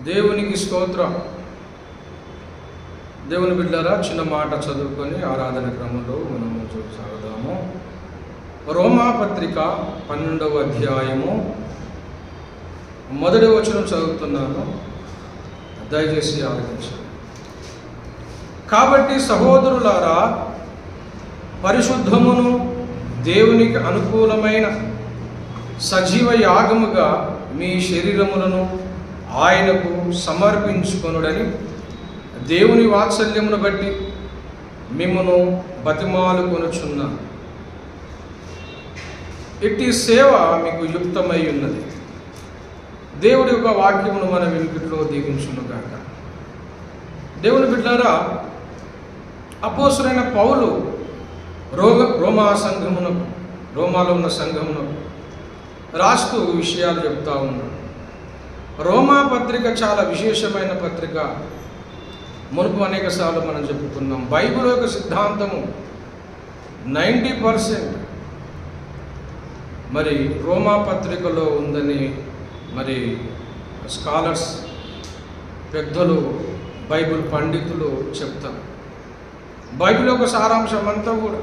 దేవునికి స్తోత్రం. దేవుని బిడ్డలారా, చిన్న మాట చదువుకొని ఆరాధన క్రమంలో మనము సాగుదాము. రోమా పత్రిక 12వ అధ్యాయము 1వ వచనం చదువుతున్నాను, దయచేసి ఆలకించండి. కాబట్టి సహోదరులారా, పరిశుద్ధమును దేవునికి అనుకూలమైన సజీవ యాగముగా మీ శరీరములను ఆయనకు సమర్పించుకొనుడని దేవుని వాత్సల్యమును బట్టి మిమ్మును బతిమాలుకొనుచున్నాను. ఇట్టి సేవ మీకు యుక్తమై ఉన్నది. దేవుడి యొక్క వాక్యమును మన వినికిడిలో దీవించునుగాక. దేవుని బిడ్డలారా, అపోస్తలుడైన పౌలు రోమాలో ఉన్న సంఘమునకు రాస్తూ విషయాలు చెప్తా ఉన్నాడు. రోమా పత్రిక చాలా విశేషమైన పత్రిక. మునుపు అనేక సార్లు మనం చెప్పుకున్నాం. బైబిల్ యొక్క సిద్ధాంతము 90% మరి రోమా పత్రికలో ఉందని మరి స్కాలర్స్, పెద్దలు, బైబిల్ పండితులు చెప్తారు. బైబిల్ యొక్క సారాంశం అంతా కూడా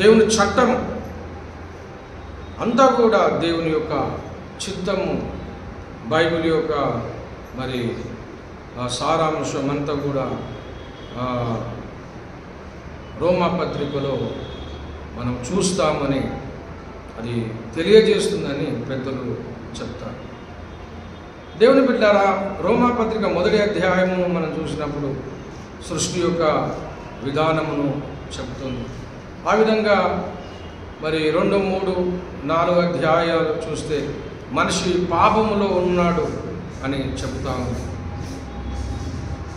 దేవుని చట్టము అంతా కూడా దేవుని యొక్క చిత్తము, బైబిల్ యొక్క మరి సారాంశం అంతా కూడా రోమా పత్రికలో మనం చూస్తామని అది తెలియజేస్తుందని పెద్దలు చెప్తారు. దేవుని బిడ్డలారా, రోమా పత్రిక 1వ అధ్యాయము మనం చూసినప్పుడు సృష్టి యొక్క విధానమును చెప్తుంది. ఆ విధంగా మరి 2, 3, 4 అధ్యాయాలు చూస్తే మనిషి పాపములో ఉన్నాడు అని చెప్తా ఉంది.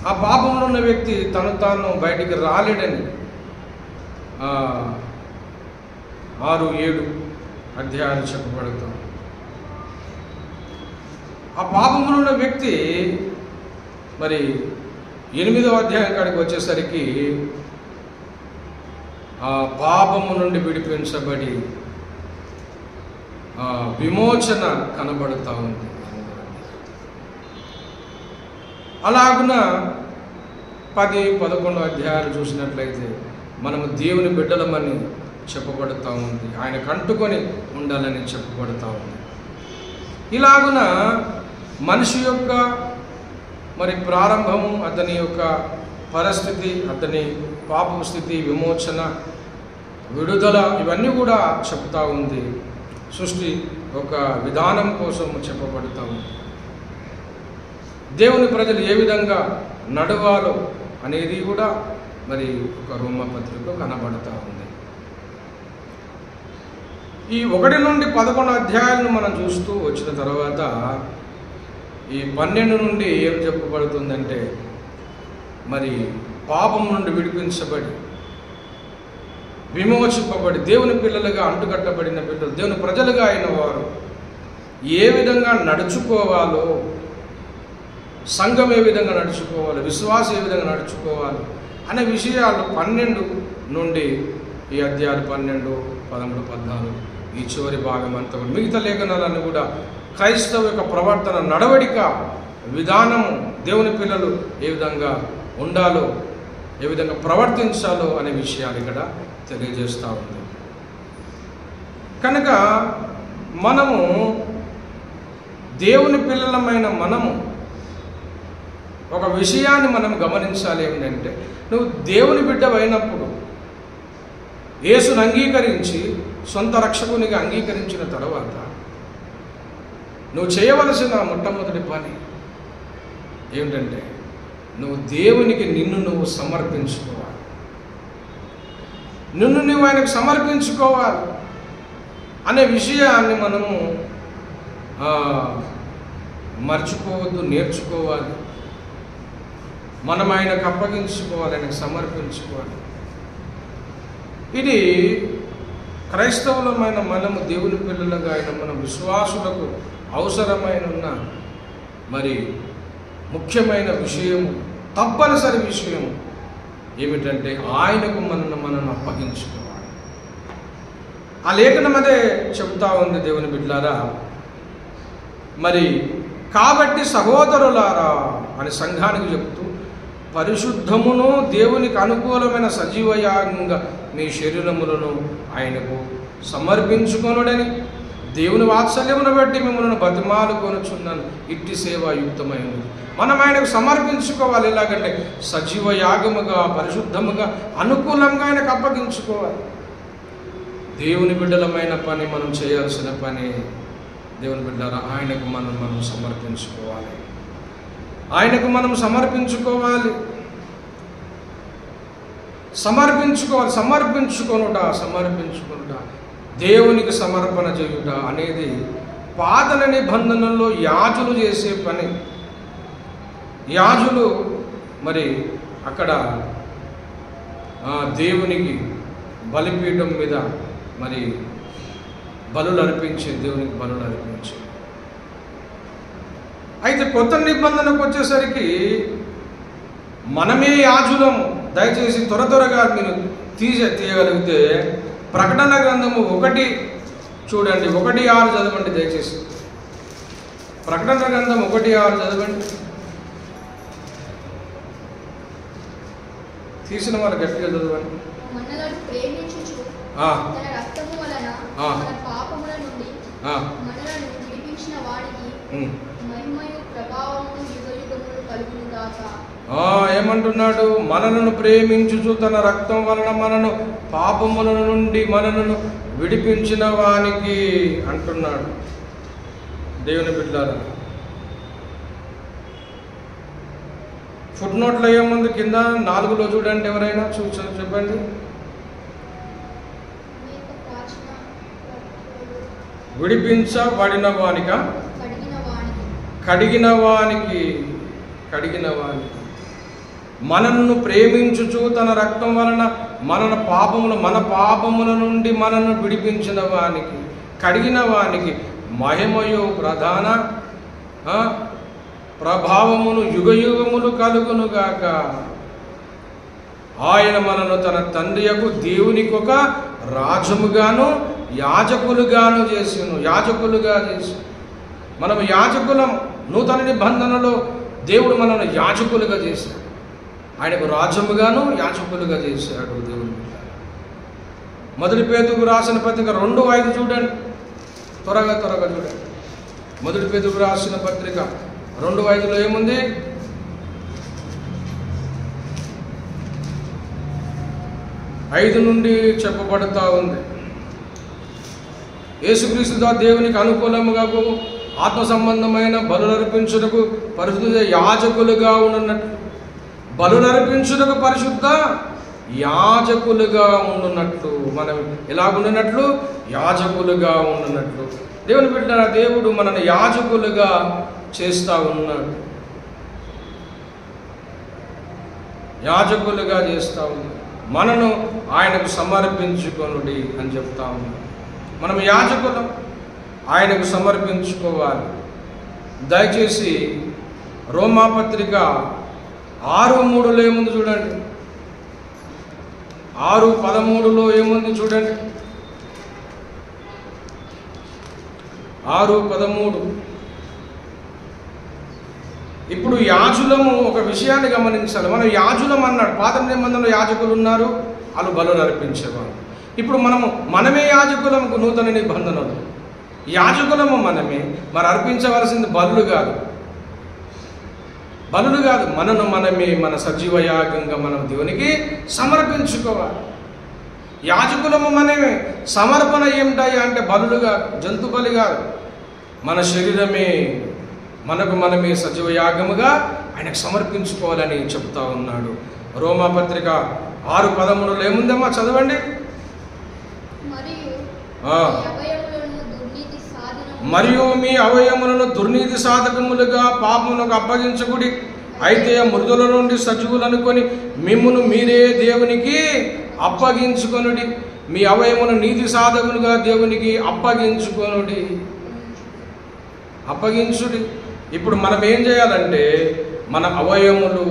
ఆ పాపంలో ఉన్న వ్యక్తి తాను బయటికి రాలేడని 6, 7 అధ్యాయాలు చెప్పబడుతాం. ఆ పాపంలో ఉన్న వ్యక్తి మరి 8వ అధ్యాయం కాడికి వచ్చేసరికి ఆ పాపము నుండి విడిపించబడి విమోచన కనబడుతూ ఉంది. అలాగున 10, 11 అధ్యాయాలు చూసినట్లయితే మనము దేవుని బిడ్డలమని చెప్పబడుతూ ఉంది. ఆయన కంటుకొని ఉండాలని చెప్పబడుతూ ఉంది. ఇలాగున మనిషి యొక్క మరి ప్రారంభము, అతని యొక్క పరిస్థితి, అతని పాపం స్థితి, విమోచన, విడుదల, ఇవన్నీ కూడా చెప్తా ఉంది. సృష్టి ఒక విధానం కోసం చెప్పబడుతూ ఉంది. దేవుని ప్రజలు ఏ విధంగా నడవాలో అనేది కూడా మరి ఒక రోమా పత్రికలో కనబడుతూ ఉంది. ఈ 1 నుండి 11 అధ్యాయాలను మనం చూస్తూ వచ్చిన తర్వాత ఈ 12 నుండి ఏం చెప్పబడుతుందంటే, మరి పాపం నుండి విడిపించబడి విమోచింపబడి దేవుని పిల్లలుగా అంటుకట్టబడిన పిల్లలు, దేవుని ప్రజలుగా అయిన వారు ఏ విధంగా నడుచుకోవాలో, సంఘం ఏ విధంగా నడుచుకోవాలి, విశ్వాసం ఏ విధంగా నడుచుకోవాలి అనే విషయాలు 12 నుండి ఈ అధ్యాయాలు 12, 13, 14 ఈ చివరి భాగం అంతా మిగతా లేఖనాలన్నీ కూడా క్రైస్తవ యొక్క ప్రవర్తన, నడవడిక, విధానము, దేవుని పిల్లలు ఏ విధంగా ఉండాలో, ఏ విధంగా ప్రవర్తించాలో అనే విషయాలు ఇక్కడ తెలియజేస్తూ ఉంది. కనుక మనము దేవుని పిల్లలమైన మనము ఒక విషయాన్ని మనం గమనించాలి. ఏంటంటే, నువ్వు దేవుని బిడ్డవైనప్పుడు, యేసును అంగీకరించి సొంత రక్షకునిగా అంగీకరించిన తర్వాత నువ్వు చేయవలసిన మొట్టమొదటి పని ఏమిటంటే, నువ్వు దేవునికి నిన్ను సమర్పించుకోవాలి. నువ్వు ఆయనకు సమర్పించుకోవాలి అనే విషయాన్ని మనము మర్చిపోవద్దు, నేర్చుకోవాలి. మనం ఆయనకు అప్పగించుకోవాలి, ఆయనకు సమర్పించుకోవాలి. ఇది క్రైస్తవులమైన మనము, దేవుని పిల్లలుగా అయిన మన విశ్వాసులకు అవసరమైన మరి ముఖ్యమైన విషయము, తప్పనిసరి విషయం ఏమిటంటే ఆయనకు మనను అప్పగించుకోవాలి. ఆ లేఖనం అదే చెబుతా ఉంది. దేవుని బిడ్డలారా, మరి కాబట్టి సహోదరులారా అని సంఘానికి చెప్తూ, పరిశుద్ధమును దేవునికి అనుకూలమైన సజీవయాగంగా మీ శరీరములను ఆయనకు సమర్పించుకొనుడని దేవుని వాత్సల్యమును బట్టి మిమ్మల్ని బతిమాలుకొనుచున్నాను. ఇట్టి సేవాయుక్తమైనది మనం ఆయనకు సమర్పించుకోవాలి. ఎలాగంటే సజీవ యాగముగా, పరిశుద్ధముగా, అనుకూలంగా ఆయనకు అప్పగించుకోవాలి. దేవుని బిడ్డలమైన పని మనం చేయాల్సిన పని. దేవుని బిడ్డలారా, ఆయనకు మనం సమర్పించుకోవాలి. ఆయనకు మనం సమర్పించుకోవాలి. సమర్పించుకొనుట దేవునికి సమర్పణ చేయుట అనేది పాత నిబంధనల్లో యాజులు చేసే పని. యాజులు మరి అక్కడ దేవునికి బలిపీఠం మీద మరి బలులు అర్పించి, దేవునికి బలులు అర్పించి. అయితే కొత్త నిబంధనకు వచ్చేసరికి మనమే యాజులము. దయచేసి త్వరగా మీరు తీయగలిగితే ప్రకటన గ్రంథము 1 చూడండి, 1:6 చదవండి దయచేసి. ప్రకటన గ్రంథం 1:6 చదవండి. తీసిన వారు గట్టిగా చదవండి. ఏమంటున్నాడు? మనలను ప్రేమించుచు తన రక్తం వలన మనను పాపముల నుండి మనలను విడిపించిన వానికి అంటున్నాడు. దేవుని బిడ్డలారా, ఫుట్ నోట్లో ఏముంది? కింద 4లో చూడండి, ఎవరైనా చెప్పండి. విడిపించబడిన వానిక, కడిగిన వానికి, మనను ప్రేమించుచు తన రక్తం వలన మన పాపముల నుండి మనను విడిపించిన వానికి, కడిగిన వానికి మహిమయు ప్రధాన ప్రభావమును యుగయుగములు కలుగునుగాక. ఆయన మనను తన తండ్రియకు దేవునికి ఒక రాజముగాను యాజకులుగాను యాజకులుగా చేసి. మనం యాజకులం. నూతన నిబంధనలో దేవుడు మనల్ని యాజకులుగా చేశాడు. ఆయనకు రాజముగాను యాజకులుగా చేశాడు దేవుని. మొదటి పేతురుకు రాసిన పత్రిక 2:5 చూడండి. త్వరగా చూడండి. మొదటి పేతురుకు రాసిన పత్రిక 2:5లో ఏముంది? ఐదు నుండి చెప్పబడుతూ ఉంది. యేసుక్రీస్తు ద్వారా దేవునికి అనుకూలముగా ఆత్మ సంబంధమైన బలులర్పించుటకు పరిశుద్ధ యాజకులుగా ఉండున్నట్లు, బలులర్పించుటకు పరిశుద్ధ యాజకులుగా ఉండున్నట్లు, మనం ఎలాగుండున్నట్లు? యాజకులుగా ఉండున్నట్లు. దేవుని బిడ్డ, దేవుడు మనల్ని యాజకులుగా చేస్తూ ఉన్నాడు. యాజకులుగా చేస్తూ ఉన్నాడు. మనను ఆయనకు సమర్పించుకొనుడి అని చెప్తా ఉన్నాడు. మనం యాజకులం, ఆయనకు సమర్పించుకోవాలి. దయచేసి రోమాపత్రిక 6:3లో ఏముంది చూడండి. 6:13లో ఏముంది చూడండి. 6:13. ఇప్పుడు యాజులము ఒక విషయాన్ని గమనించాలి. మనం యాజులం అన్నాడు. పాత నిబంధనలో యాజకులు ఉన్నారు, వాళ్ళు బలులు అర్పించేవారు. ఇప్పుడు మనమే యాజకులము. నూతన నిబంధనలు యాజకులము మనమే. మరి అర్పించవలసింది బలులు కాదు, మనమే మన సజీవ యాగంగా మనం దేవునికి సమర్పించుకోవాలి. యాజకులము మనమే. సమర్పణ ఏమిటాయి అంటే బలులు కాదు, జంతు బలి కాదు. మన శరీరమే మనమే సజీవ యాగముగా ఆయనకు సమర్పించుకోవాలని చెప్తా ఉన్నాడు. రోమాపత్రిక 6:13లో ఏముందమ్మా? చదవండి. మరియు మీ అవయములను దుర్నీతి సాధకములుగా పాపమునకు అప్పగించకుడి. అయితే మృతుల నుండి సజీవులనుకొని మిమ్మును మీరే దేవునికి అప్పగించుకొనుడి. మీ అవయమును నీతి సాధకములుగా దేవునికి అప్పగించుడి. ఇప్పుడు మనం ఏం చేయాలంటే మన అవయములు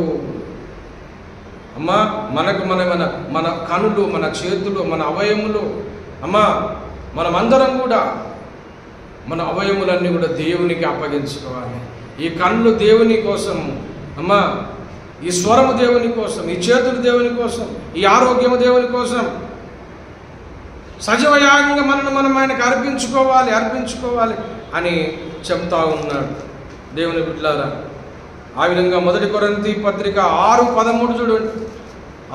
అమ్మా, మన కనులు, మన చేతులు, మన అవయములు అమ్మా, మనమందరం కూడా మన అవయములన్నీ కూడా దేవునికి అప్పగించుకోవాలి. ఈ కళ్ళు దేవుని కోసం అమ్మా, ఈ స్వరము దేవుని కోసం, ఈ చేతులు దేవుని కోసం, ఈ ఆరోగ్యము దేవుని కోసం, సజీవయాగంగా మనం ఆయనకు అర్పించుకోవాలి అని చెప్తా ఉన్నాడు. దేవుని బిడ్డలారా, ఆ విధంగా 1 కొరింథీ పత్రిక 6:13 చూడండి.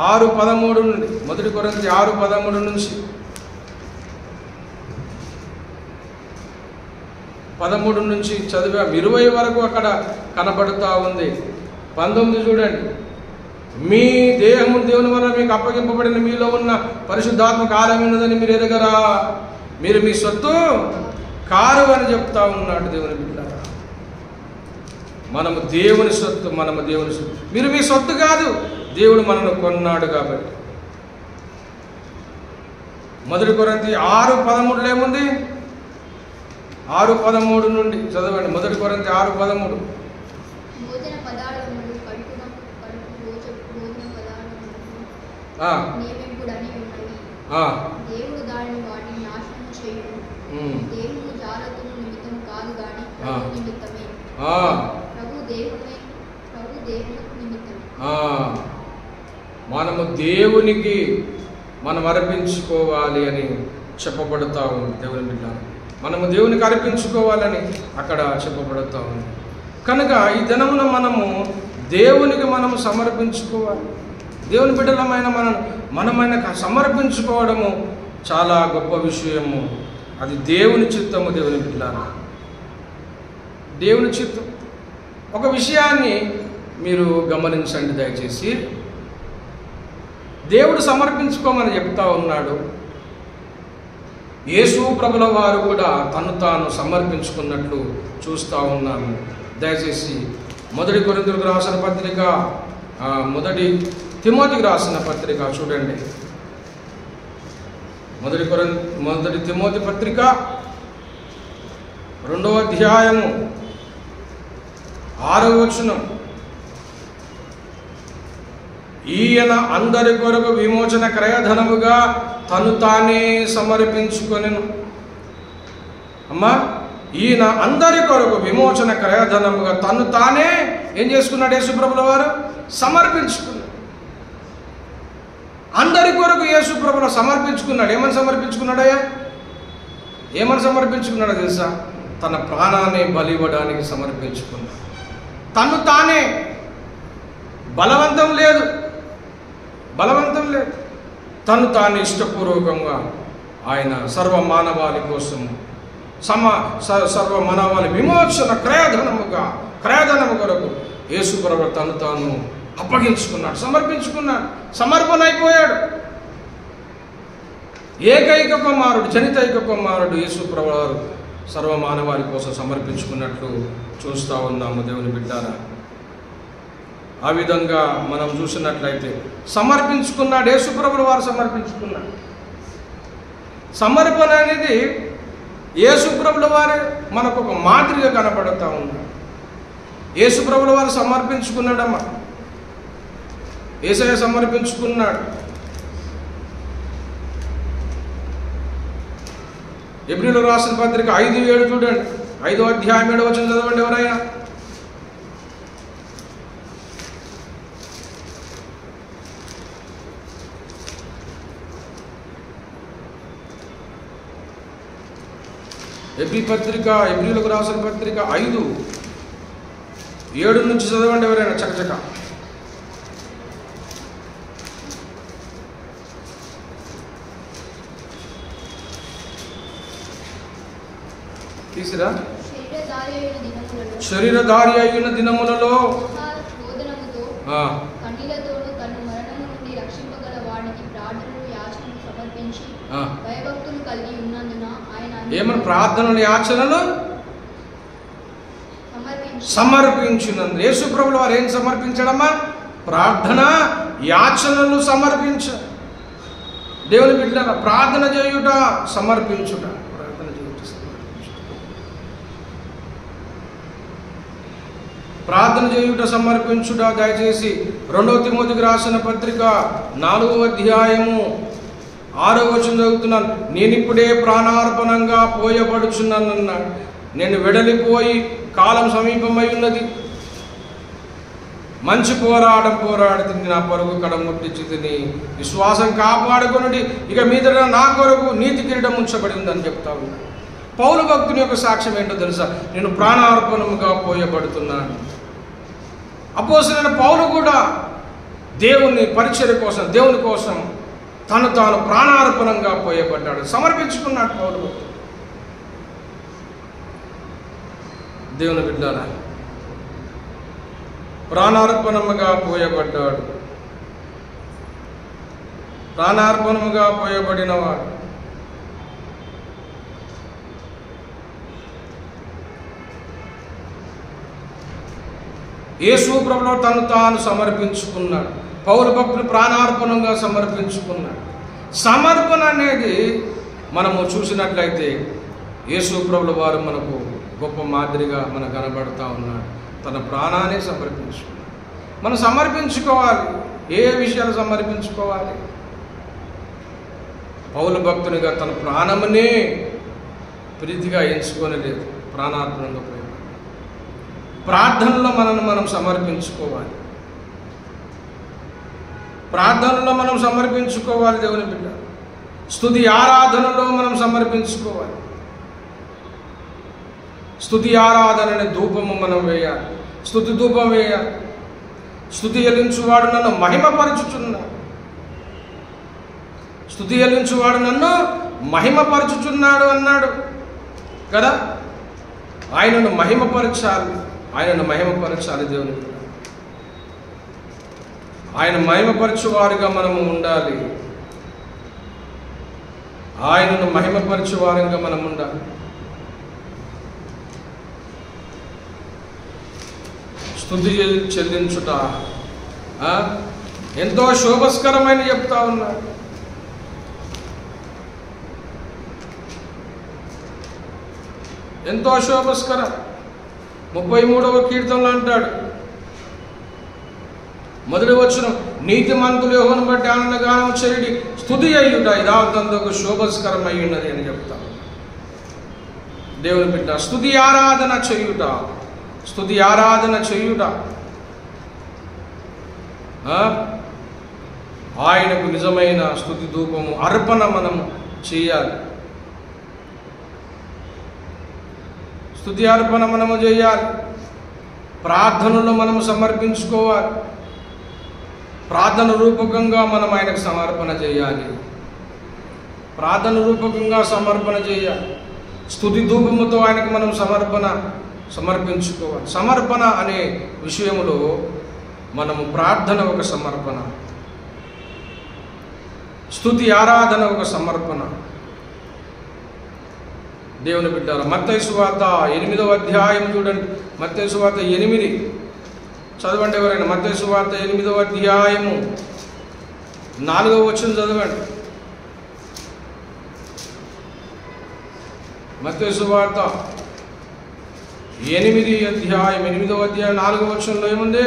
6:13 నుండి 1 కొరింథీ 6:13 నుంచి 13 నుంచి చదివా 20 వరకు అక్కడ కనబడుతూ ఉంది. 19 చూడండి. మీ దేహము దేవుని వలన మీకు అప్పగింపబడిన మీలో ఉన్న పరిశుద్ధాత్మక ఆలయం ఉన్నదని మీరు ఎరగరా? మీరు మీ సొత్తు కారు అని చెప్తా ఉన్నాడు. దేవుని బిడ్డలారా, మనము దేవుని సొత్తు. మీరు మీ సొత్తు కాదు, దేవుడు మనను కొన్నాడు కాబట్టి. 1 కొరింథీ 6:13 ఏముంది? 6:13 నుండి చదవండి. 1 కొరింథీ 6:13. మనము దేవునికి మనం అర్పించుకోవాలి అని చెప్పబడుతూ ఉంది. దేవుని బిడ్డ, మనము దేవునికి అర్పించుకోవాలని అక్కడ చెప్పబడుతూ ఉంది. కనుక ఈ దినమున మనము దేవునికి మనము సమర్పించుకోవాలి. దేవుని బిడ్డలమైన మనమైన సమర్పించుకోవడము చాలా గొప్ప విషయము. అది దేవుని చిత్తము. దేవుని బిడ్డలారా, దేవుని చిత్తం. ఒక విషయాన్ని మీరు గమనించండి దయచేసి. దేవుడు సమర్పించుకోమని చెప్తా ఉన్నాడు. యేసు ప్రభుల వారు కూడా తను తాను సమర్పించుకున్నట్లు చూస్తూ ఉన్నాము. దయచేసి 1 కొరింథీయులకు రాసిన పత్రిక, 1 తిమోతికి రాసిన పత్రిక చూడండి. 1 తిమోతి పత్రిక 2వ అధ్యాయము 6వ వచనం. ఈయన అందరి కొరకు విమోచన క్రయధనముగా తను తానే సమర్పించుకొనెను. అమ్మా, ఈయన అందరి కొరకు విమోచన క్రయధనముగా తను తానే ఏం చేసుకున్నాడు? యేసుప్రభుల వారు సమర్పించుకున్నాడు. అందరి కొరకు యేసుప్రభుల సమర్పించుకున్నాడు. ఏమని సమర్పించుకున్నాడయ్యా? ఏమని సమర్పించుకున్నాడో తెలుసా? తన ప్రాణాన్ని బలివ్వడానికి సమర్పించుకున్నాడు. తను తానే. బలవంతం లేదు. తను తాను ఇష్టపూర్వకంగా ఆయన సర్వ మానవాళి కోసం సర్వ మానవాళి విమోచన క్రయధనము కొరకు యేసుప్రభు తను తాను అప్పగించుకున్నాడు, సమర్పించుకున్నాడు, సమర్పణ అయిపోయాడు. ఏకైక కుమారుడు, జనితైక కుమారుడు యేసుప్రభు వారు సర్వ మానవాళి కోసం సమర్పించుకున్నట్లు చూస్తూ ఉన్నాము. దేవుని బిడ్డారా, ఆ విధంగా మనం చూసినట్లయితే సమర్పించుకున్నాడు. యేసుప్రభుల వారు సమర్పించుకున్నాడు. సమర్పణ అనేది యేసుప్రభుల వారే మనకు ఒక మాదిరిగా కనపడుతూ ఉన్నాడు. యేసుప్రభుల వారు సమర్పించుకున్నాడమ్మా. యేసయ్య సమర్పించుకున్నాడు. హెబ్రీయులకు రాసిన పత్రిక 5:7 చూడండి. 5వ అధ్యాయం 7వ వచనం చదవండి ఎవరైనా. హెబ్రీయులకు రాసిన పత్రిక 5:7 నుంచి చదవండి ఎవరైనా చకచక. తీసిరా. శరీరధారి అయిన దినములలో ఏమని ప్రార్థనలు యాచనలు సమర్పించినందు. యేసుప్రభుల వారు ఏం సమర్పించడమ్మా? ప్రార్థన యాచనలు సమర్పించారు. దేవుని బిడ్డలారా, ప్రార్థన చేయుట సమర్పించుట. ప్రార్థన చేయుట సమర్పించుట. దయచేసి 2వ తిమోతికి రాసిన పత్రిక 4వ అధ్యాయము 6వ వచనం చదువుతున్నాను. నేనిప్పుడే ప్రాణార్పణంగా పోయబడుచున్నానన్నాడు. నేను వెడలిపోయి కాలం సమీపమై ఉన్నది. మంచి పోరాటం పోరాడి తిని నా పరుగు కడముట్టించి తిని విశ్వాసం కాపాడుకొనుడి, ఇక మీదట నా కొరకు నీతి కిరీటం ఉంచబడి ఉందని చెప్తా ఉన్నాడు. పౌలు భక్తుని యొక్క సాక్ష్యం ఏంటో తెలుసా? నేను ప్రాణార్పణముగా పోయబడుతున్నాను. అపోస్తలుడైన పౌలు కూడా దేవుని పరిచర్య కోసం, దేవుని కోసం తను తాను ప్రాణార్పణంగా పోయబడ్డాడు, సమర్పించుకున్నాడు పౌలు భక్తుడు. దేవుని బిడ్డారా, ప్రాణార్పణముగా పోయబడ్డాడు. ప్రాణార్పణముగా పోయబడినవాడు యేసు ప్రభువులో తను తాను సమర్పించుకున్నాడు. పౌలు భక్తుడు ప్రాణార్పణంగా సమర్పించుకున్నాడు. సమర్పణ అనేది మనము చూసినట్లయితే యేసు ప్రభుల వారు మనకు గొప్ప మాదిరిగా మనకు కనబడుతూ ఉన్నాడు. తన ప్రాణాన్ని సమర్పించుకున్నాడు. మనం సమర్పించుకోవాలి. ఏ విషయాలు సమర్పించుకోవాలి? పౌలు భక్తునిగా తన ప్రాణమునే ప్రీతిగా ఎంచుకోనలేదు, ప్రాణార్పణంగా పోయాడు. ప్రార్థనలో మనం సమర్పించుకోవాలి. ప్రార్థనలో మనం సమర్పించుకోవాలి. దేవుని బిడ్డ, స్తుతి ఆరాధనలో మనం సమర్పించుకోవాలి. స్తుతి ఆరాధనని ధూపము మనం వేయాలి. స్తుతి ధూపం వేయాలి. స్తుతి చెల్లించువాడు నన్ను మహిమపరచుచున్నాడు. స్తుతి చెల్లించువాడు నన్ను మహిమపరచుచున్నాడు అన్నాడు కదా. ఆయనను మహిమపరచాలి. ఆయనను మహిమపరచాలి. దేవుని ఆయన మహిమపరచువారుగా మనము ఉండాలి. ఆయనను మహిమపరచువారుగా మనం ఉండాలి. స్తుతి చెల్లించుట ఎంతో శోభస్కరమైన చెప్తా ఉన్నాడు. ఎంతో శోభస్కరం. 33వ కీర్తనలో అంటాడు, మొదటి వచనం, నీతిమంతులు యెహోవాను బట్టి ఆనందగానం చేయుడి, స్తుతి అయ్యుట యథార్థంతో శోభస్కరమై ఉన్నది అని చెప్తాను. దేవుని బిడ్డ, స్తుతి ఆరాధన చేయుట, స్తుతి ఆరాధన చేయుట ఆయనకు నిజమైన స్తుతి ధూపము అర్పణ మనము చేయాలి. స్తుతి అర్పణ మనము చేయాలి. ప్రార్థనలో మనము సమర్పించుకోవాలి. ప్రార్థన రూపకంగా మనం ఆయనకు సమర్పణ చేయాలి. ప్రార్థన రూపకంగా సమర్పణ చేయాలి. స్తుతి ధూపముతో ఆయనకు మనం సమర్పించుకోవాలి. సమర్పణ అనే విషయంలో మనము ప్రార్థన ఒక సమర్పణ, స్తుతి ఆరాధన ఒక సమర్పణ. దేవుని బిడ్డారా, మత్తయి సువార్త 8వ అధ్యాయం చూడండి. మత్తయి సువార్త 8 చదవండి. ఎవరైనా మత్తయి సువార్త 8వ అధ్యాయము 4వ వచనం చదవండి. మత్తయి సువార్త 8వ అధ్యాయం 4వ వచనంలో ఏముంది?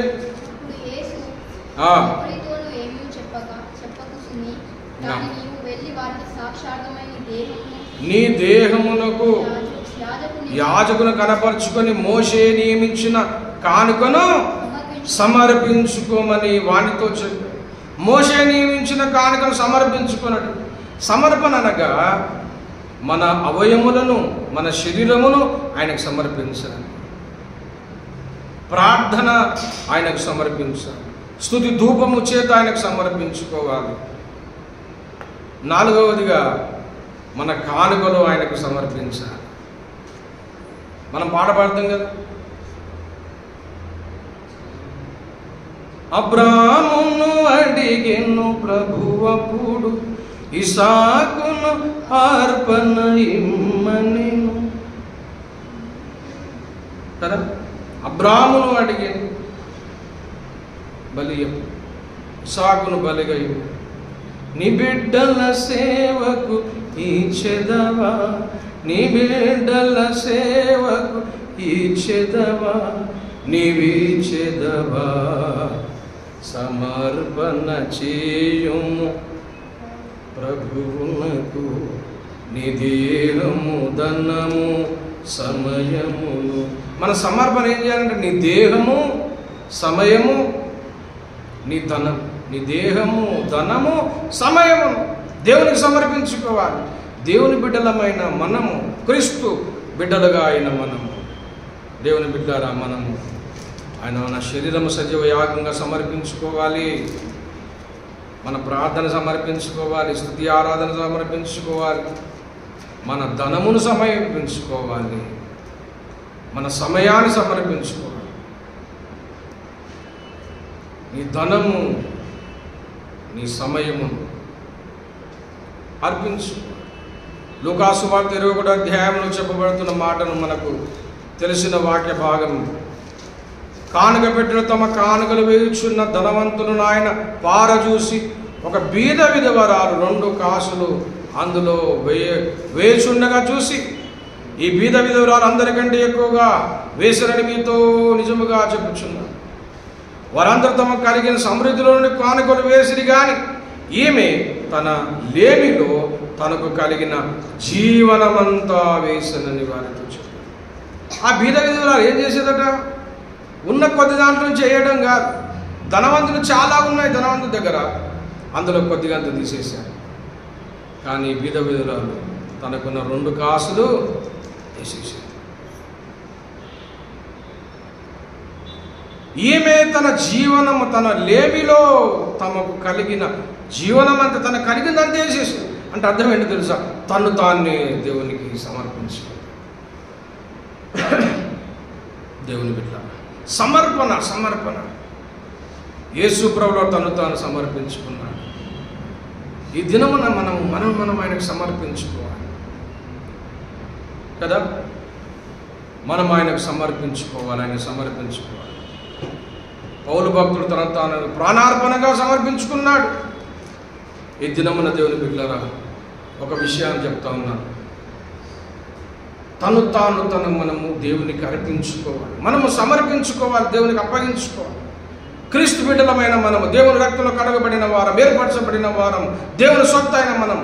నీ దేహమునకు యాజకును కనపరుచుకొని మోషే నియమించిన కానుకను సమర్పించుకోమని వానితో చెప్పాడు. మోషే నియమించిన కానుకను సమర్పించుకున్నాడు. సమర్పణ అనగా మన అవయములను, మన శరీరమును ఆయనకు సమర్పించాలి. ప్రార్థన ఆయనకు సమర్పించాలి. స్తుతి ధూపము చేత ఆయనకు సమర్పించుకోవాలి. 4వదిగా మన కానుకలు ఆయనకు సమర్పించాలి. మనం పాట పాడతాం కదా, అబ్రామును అడిగెను ప్రభువప్పుడు ఇసాకును అర్పణ ఇమ్మనెను కదా. అబ్రామును అడిగెను బలియం, ఇసాకును బలిగా ఇవ్వు. నీ బిడ్డల సేవకు ఇచ్చెదవా, నీ బిడ్డల సేవకు ఇచ్చెదవా, నీవిచ్చెదవా. సమర్పణ చేయుము ప్రభువునకు, నీ దేహము ధనము సమయమును. మన సమర్పణ ఏం చేయాలంటే నీ దేహము, సమయము, నీ ధనం, నీ దేహము, ధనము, సమయమును దేవునికి సమర్పించుకోవాలి. దేవుని బిడ్డలమైన మనము, క్రీస్తు బిడ్డలుగా అయిన మనము, దేవుని బిడ్డరా మనము ఆయన మన శరీరము సజీవ యాగంగా సమర్పించుకోవాలి. మన ప్రార్థన సమర్పించుకోవాలి, స్తుతి ఆరాధన సమర్పించుకోవాలి, మన ధనమును సమర్పించుకోవాలి, మన సమయాన్ని సమర్పించుకోవాలి. నీ ధనము, నీ సమయమును అర్పించుకోవాలి. లూకాసు సువార్త 21వ అధ్యాయంలో చెప్పబడుతున్న మాటను మనకు తెలిసిన వాక్య భాగం. కానుక పెట్టిన తమ కానుకలు వేయుచున్న ధనవంతులను ఆయన పారజూసి ఒక బీద విధవరాలు 2 కాసులు అందులో వేచుండగా చూసి, ఈ బీద విధవరాలు అందరికంటే ఎక్కువగా వేసినని మీతో నిజముగా చెప్పుచున్నారు. వారందరూ తమ కలిగిన సమృద్ధిలో నుండి కానుకలు వేసిరి కానీ ఈమె తన లేమిలో తనకు కలిగిన జీవనమంతా వేసినని వారితో చెప్పారు. ఆ బీద విధవరాలు ఏం చేసేదట? ఉన్న కొద్ది దాంట్లో చేయడం కాదు. ధనవంతులు చాలా ఉన్నాయి ధనవంతుల దగ్గర, అందులో కొద్దిగా అంత తీసేశారు. కానీ బీద విధవరాలు తనకున్న 2 కాసులు తీసేశారు. ఈమె తన జీవనము, తన లేమిలో తమకు కలిగిన జీవనం అంతా, తన కలిగిందంతా వేసేసారు. అంటే అర్థం ఏంటో తెలుసా? తను తాన్ని దేవునికి సమర్పించు. దేవుని బిడ్డ సమర్పణ, సమర్పణ. యేసు ప్రభువు తను తాను సమర్పించుకున్నాడు. ఈ దినమున మనం ఆయనకు సమర్పించుకోవాలి కదా. మనం ఆయనకు సమర్పించుకోవాలి, ఆయన సమర్పించుకోవాలి. పౌలు భక్తుడు తన తాను ప్రాణార్పణగా సమర్పించుకున్నాడు. ఈ దినమున దేవుని బిడ్డలారా ఒక విషయాన్ని చెప్తా ఉన్నాను. తను మనము దేవునికి అర్పించుకోవాలి, మనము సమర్పించుకోవాలి, దేవునికి అప్పగించుకోవాలి. క్రీస్తు బిడ్డలమైన మనము, దేవుని రక్తంలో కడగబడిన వారం, ఏర్పరచబడిన వారం, దేవుని సొత్తు అయిన మనం,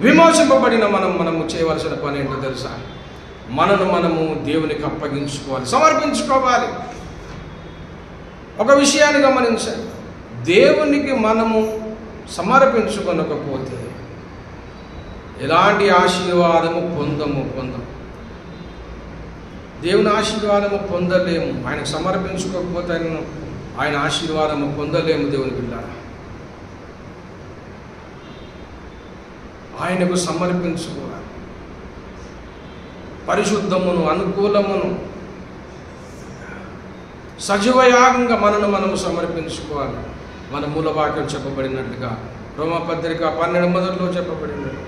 విమోచింపబడిన మనము చేయవలసిన పని ఏంటో తెలుసా? మనము దేవునికి అప్పగించుకోవాలి, సమర్పించుకోవాలి. ఒక విషయాన్ని గమనించండి, దేవునికి మనము సమర్పించుకొనకపోతే ఎలాంటి ఆశీర్వాదము పొందము. దేవుని ఆశీర్వాదము పొందలేము. ఆయనకు సమర్పించుకోకపోతే ఆయన ఆశీర్వాదము పొందలేము. దేవుని బిడ్డ ఆయనకు సమర్పించుకోవాలి. పరిశుద్ధమును, అనుకూలమును, సజీవయాగంగా మనము సమర్పించుకోవాలి. మన మూలవాక్యం చెప్పబడినట్టుగా రోమపత్రిక 12 చెప్పబడినట్టు,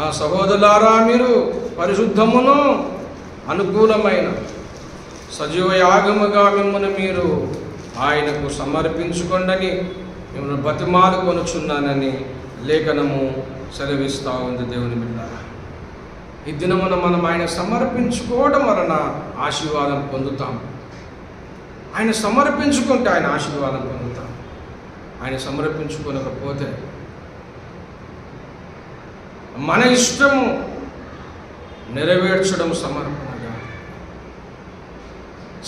ఆ సహోదరులారా మీరు పరిశుద్ధమును అనుకూలమైన సజీవయాగముగా మిమ్మల్ని మీరు ఆయనకు సమర్పించుకోండి మిమ్మల్ని బతిమాలుకొనుచున్నానని లేఖనము సెలవిస్తూ ఉంది. దేవుని బిడ్డ ఈ దినమున మనం ఆయన సమర్పించుకోవడం వలన ఆశీర్వాదం పొందుతాం. ఆయన సమర్పించుకుంటే ఆయన ఆశీర్వాదం పొందుతాం. ఆయన సమర్పించుకోనకపోతే మన ఇష్టము నెరవేర్చడం సమర్పణగా.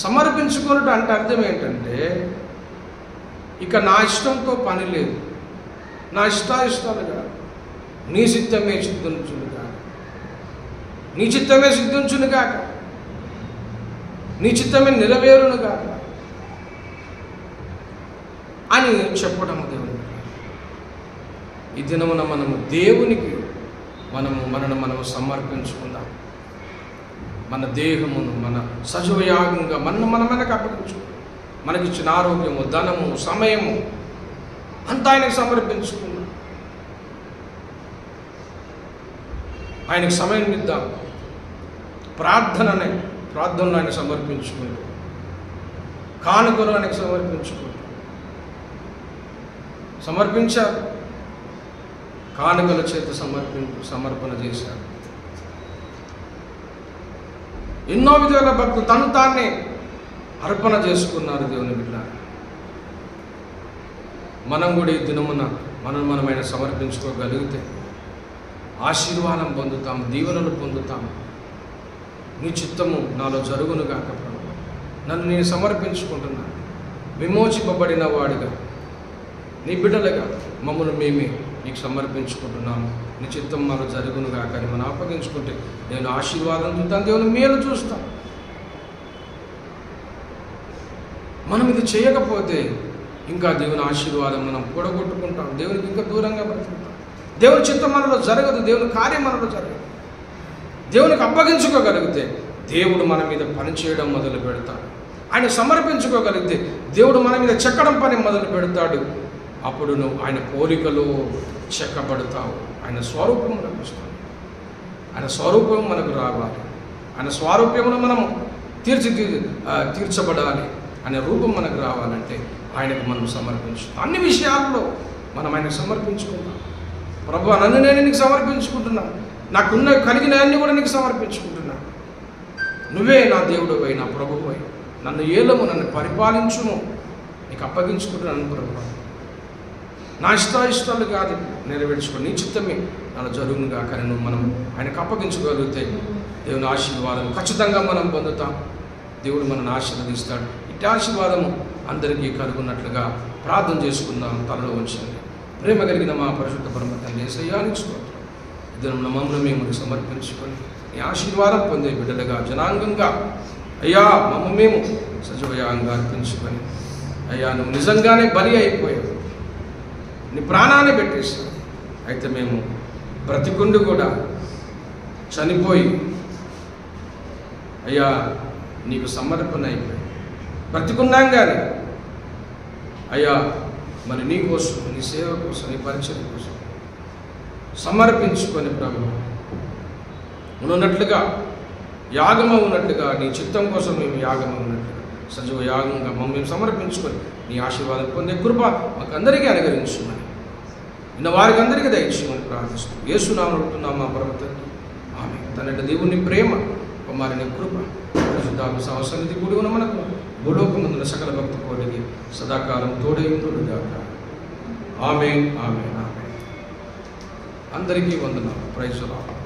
సమర్పించుకోవడం అంటే అర్థం ఏంటంటే ఇక నా ఇష్టంతో పని లేదు, నా ఇష్టాలుగా నీ చిత్తమే సిద్ధించునుగా, నీ చిత్తమే సిద్ధించునుగా, నీ చిత్తమే నెరవేరునుగా అని చెప్పడం. దేవుని ఈ దినమున మనము దేవునికి మనము సమర్పించుకుందాం. మన దేహమును మన సజీవయాగంగా మనకు అప్పగించుకుందాం. మనకిచ్చిన ఆరోగ్యము, ధనము, సమయము అంతా ఆయనకు సమర్పించుకుందాం. ఆయనకు సమయం ఇద్దాం. ప్రార్థనలు ఆయన సమర్పించుకుంటాం. కానుకలు ఆయనకు సమర్పించారు. కానుకల చేత సమర్పణ చేశారు. ఎన్నో విధాల భక్తులు తను తాన్ని అర్పణ చేసుకున్నారు. దేవుని బిడ్డ మనం కూడా ఈ దినమున మనమైన సమర్పించుకోగలిగితే ఆశీర్వాదం పొందుతాం, దీవెనలు పొందుతాం. నీ చిత్తము నాలో జరుగునుగాక ప్రభు. నన్ను నేను సమర్పించుకుంటున్నాను. విమోచింపబడిన వాడిగా, నీ బిడ్డలుగా మమ్మల్ని మేమే నీకు సమర్పించుకుంటున్నాము. నీ చిత్తం మాలో జరుగునుగాక అని మనం అప్పగించుకుంటే నేను ఆశీర్వాదం చూస్తాను, దేవుని మేలు చూస్తాను. మనం ఇది చేయకపోతే ఇంకా దేవుని ఆశీర్వాదం మనం కూడగొట్టుకుంటాం, దేవునికి ఇంకా దూరంగా బ్రతుకుతాం. దేవుని చిత్తం మనలో జరగదు, దేవుని కార్యం మనలో జరగదు. దేవునికి అప్పగించుకోగలిగితే దేవుడు మన మీద పనిచేయడం మొదలు పెడతాడు. ఆయన సమర్పించుకోగలిగితే దేవుడు మన మీద చెక్కడం పని మొదలు పెడతాడు. అప్పుడు నువ్వు ఆయన పోలికలో చెక్కబడతావు. ఆయన స్వరూపం మనకు వస్తుంది. ఆయన స్వరూపం మనకు రావాలి. ఆయన స్వరూపంలో మనం తీర్చబడాలి. ఆయన రూపం మనకు రావాలంటే ఆయనకు మనం సమర్పించుకుంటాం. అన్ని విషయాల్లో మనం ఆయనకు సమర్పించుకుంటాం. ప్రభువా, నన్ను నేను నీకు సమర్పించుకుంటున్నాను. నాకున్న కలిగిన అన్ని కూడా నీకు సమర్పించుకుంటున్నాను. నువ్వే నా దేవుడివై, నా ప్రభువై, నన్ను ఏలము, నన్ను పరిపాలించుము, నీకు అప్పగించుకుంటున్నాను ప్రభువా. నా ఇష్టాలు కాదు నెరవేర్చుకో, నీ చిత్తమే నాలో జరుగునుగా. కానీ నువ్వు మనం ఆయనకు అప్పగించుకోగలిగితే దేవుని ఆశీర్వాదం ఖచ్చితంగా మనం పొందుతాం. దేవుడు మనల్ని ఆశీర్వదిస్తాడు. ఇట్టి ఆశీర్వాదము అందరికీ కలుగున్నట్లుగా ప్రార్థన చేసుకుందాం. తలలో ఉంచండి. ప్రేమ కలిగిన మా పరిశుద్ధ పరమ తండ్రి యేసయ్యా, నీకు స్తోత్రం. ఇద్దరు మమ్మల్ని మేము సమర్పించుకొని నీ ఆశీర్వాదం పొందే బిడ్డలుగా, జనాంగంగా అయ్యా మమ్మ మేము సజీవయాగంగా అర్పించుకొని, అయ్యా నువ్వు నిజంగానే బలి అయిపోయావు, నీ ప్రాణాన్ని పెట్టేశావు. అయితే మేము బ్రతికుండి కూడా చనిపోయి అయ్యా నీకు సమర్పణ అయిపోయి బ్రతికున్నాం. కానీ అయ్యా మరి నీ కోసం, నీ సేవ కోసం, నీ పరిచయం కోసం సమర్పించుకొని ప్రభు ఉన్నట్లుగా, యాగమ ఉన్నట్లుగా, నీ చిత్తం కోసం మేము యాగమ ఉన్నట్లుగా సజీవ యాగంగా మమ్మల్ని సమర్పించుకొని నీ ఆశీర్వాదం పొందే కృప మాకు అందరికీ అనుగ్రహించుమని, నిన్న వారికి అందరికీ దయచేయమని ప్రార్థిస్తూ యేసు నామమున అడుగుతున్నాం మా పరమ తండ్రి. ఆమేన్. తండ్రి దేవుని ప్రేమ, కుమారుని కృప, పరిశుద్ధాత్మ సహసన్నిధి కూడి ఉన్న మనకు భూలోకమందున సకల భక్త కోటికి సదాకాలం తోడై ఉండుగాక. ఆమేన్, ఆమేన్, ఆమేన్. అందరికీ వందనాలు. Praise the lord.